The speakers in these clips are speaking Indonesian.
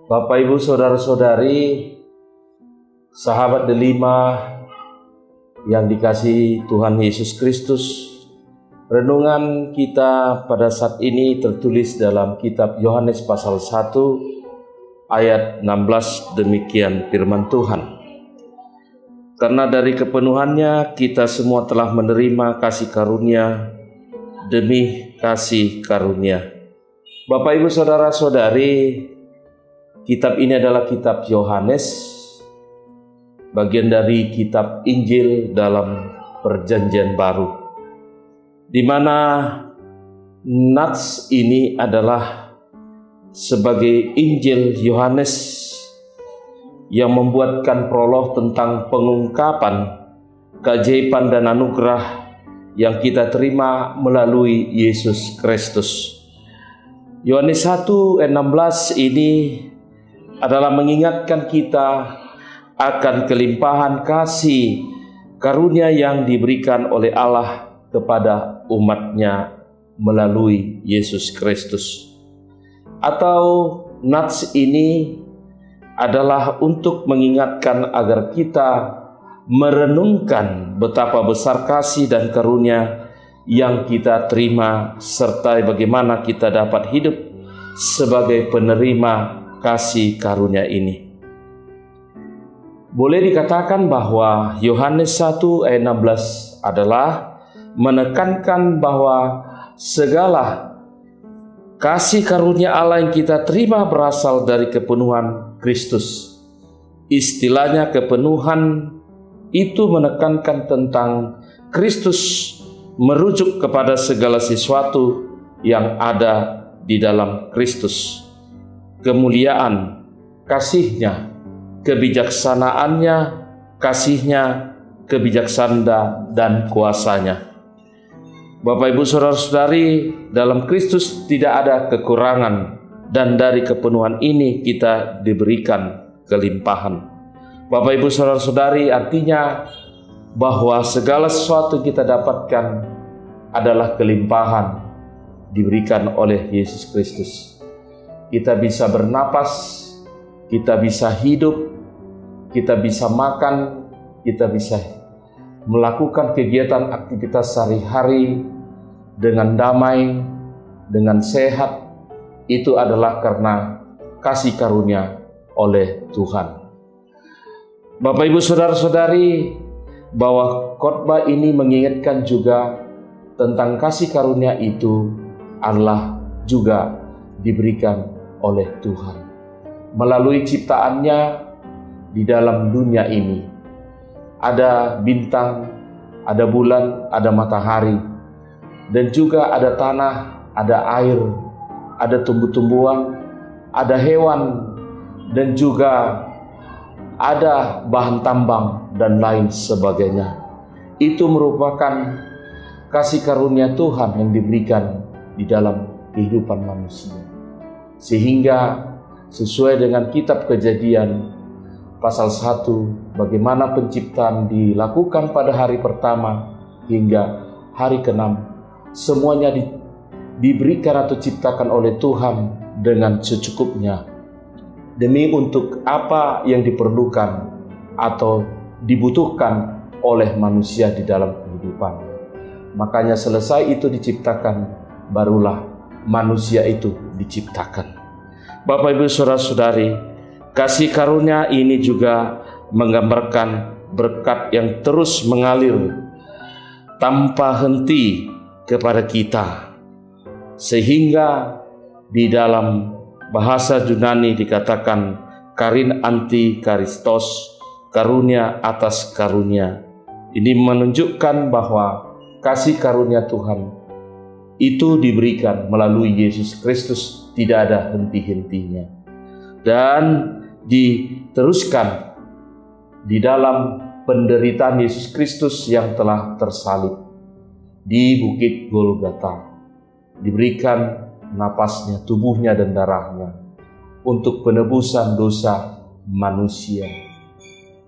Bapak, Ibu, Saudara-saudari, sahabat delima yang dikasihi Tuhan Yesus Kristus, renungan kita pada saat ini tertulis dalam kitab Yohanes pasal 1 ayat 16, demikian firman Tuhan. Karena dari kepenuhannya kita semua telah menerima kasih karunia demi kasih karunia. Bapak, Ibu, Saudara-saudari, kitab ini adalah kitab Yohanes, bagian dari kitab Injil dalam Perjanjian Baru, di mana nats ini adalah sebagai Injil Yohanes yang membuatkan prolog tentang pengungkapan keajaiban dan anugerah yang kita terima melalui Yesus Kristus. Yohanes 1 ayat 16 ini adalah mengingatkan kita akan kelimpahan kasih karunia yang diberikan oleh Allah kepada umatnya melalui Yesus Kristus. Atau nats ini adalah untuk mengingatkan agar kita merenungkan betapa besar kasih dan karunia yang kita terima, serta bagaimana kita dapat hidup sebagai penerima kasih karunia ini. Boleh dikatakan bahwa Yohanes 1 ayat 16 adalah menekankan bahwa segala kasih karunia Allah yang kita terima berasal dari kepenuhan Kristus. Istilahnya kepenuhan itu menekankan tentang Kristus merujuk kepada segala sesuatu yang ada di dalam Kristus. Kemuliaan, kasihnya, kebijaksanaannya, kasihnya, kebijaksanaan dan kuasanya. Bapak, Ibu, Saudara-saudari, dalam Kristus tidak ada kekurangan, dan dari kepenuhan ini kita diberikan kelimpahan. Bapak, Ibu, Saudara-saudari, artinya bahwa segala sesuatu yang kita dapatkan adalah kelimpahan diberikan oleh Yesus Kristus. Kita bisa bernapas, kita bisa hidup, kita bisa makan, kita bisa melakukan kegiatan aktivitas sehari-hari dengan damai, dengan sehat. Itu adalah karena kasih karunia oleh Tuhan. Bapak, Ibu, Saudara-saudari, bahwa khotbah ini mengingatkan juga tentang kasih karunia itu adalah juga diberikan oleh Tuhan melalui ciptaannya. Di dalam dunia ini ada bintang, ada bulan, ada matahari, dan juga ada tanah, ada air, ada tumbuh-tumbuhan, ada hewan, dan juga ada bahan tambang dan lain sebagainya. Itu merupakan kasih karunia Tuhan yang diberikan di dalam kehidupan manusia. Sehingga sesuai dengan kitab Kejadian pasal 1, bagaimana penciptaan dilakukan pada hari pertama hingga hari ke-6, semuanya diberikan atau ciptakan oleh Tuhan dengan secukupnya, demi untuk apa yang diperlukan atau dibutuhkan oleh manusia di dalam kehidupan. Makanya selesai itu diciptakan, barulah manusia itu diciptakan. Bapak, Ibu, Saudara-saudari, kasih karunia ini juga menggambarkan berkat yang terus mengalir tanpa henti kepada kita, sehingga di dalam bahasa Yunani dikatakan karin anti karistos, karunia atas karunia. Ini menunjukkan bahwa kasih karunia Tuhan itu diberikan melalui Yesus Kristus, tidak ada henti-hentinya, dan diteruskan di dalam penderitaan Yesus Kristus yang telah tersalib di Bukit Golgota. Diberikan napasnya, tubuhnya dan darahnya untuk penebusan dosa manusia,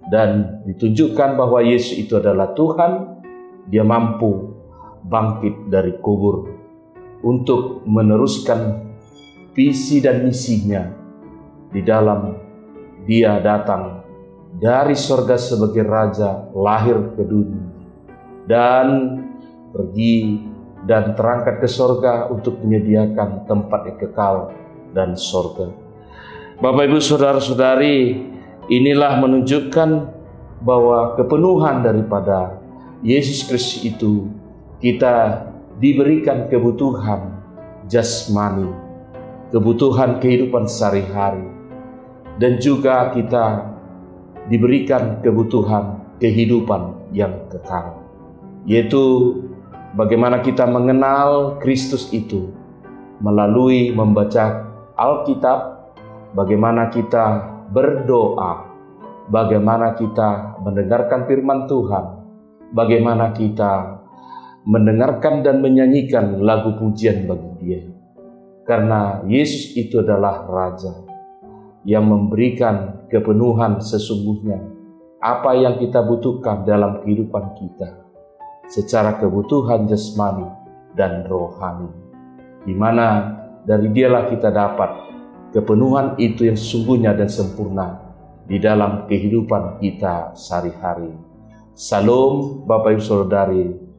dan ditunjukkan bahwa Yesus itu adalah Tuhan. Dia mampu bangkit dari kubur untuk meneruskan visi dan misinya di dalam Dia datang dari sorga sebagai Raja, lahir ke dunia, dan pergi dan terangkat ke sorga untuk menyediakan tempat yang kekal dan sorga. Bapak, Ibu, saudara-saudari, inilah menunjukkan bahwa kepenuhan daripada Yesus Kristus itu, kita diberikan kebutuhan jasmani, kebutuhan kehidupan sehari-hari, dan juga kita diberikan kebutuhan kehidupan yang kekal, yaitu bagaimana kita mengenal Kristus itu melalui membaca Alkitab, bagaimana kita berdoa, bagaimana kita mendengarkan firman Tuhan, bagaimana kita mendengarkan dan menyanyikan lagu pujian bagi Dia. Karena Yesus itu adalah Raja yang memberikan kepenuhan sesungguhnya apa yang kita butuhkan dalam kehidupan kita secara kebutuhan jasmani dan rohani, di mana dari Dialah kita dapat kepenuhan itu yang sesungguhnya dan sempurna di dalam kehidupan kita sehari-hari. Salam Bapak Ibu Saudari,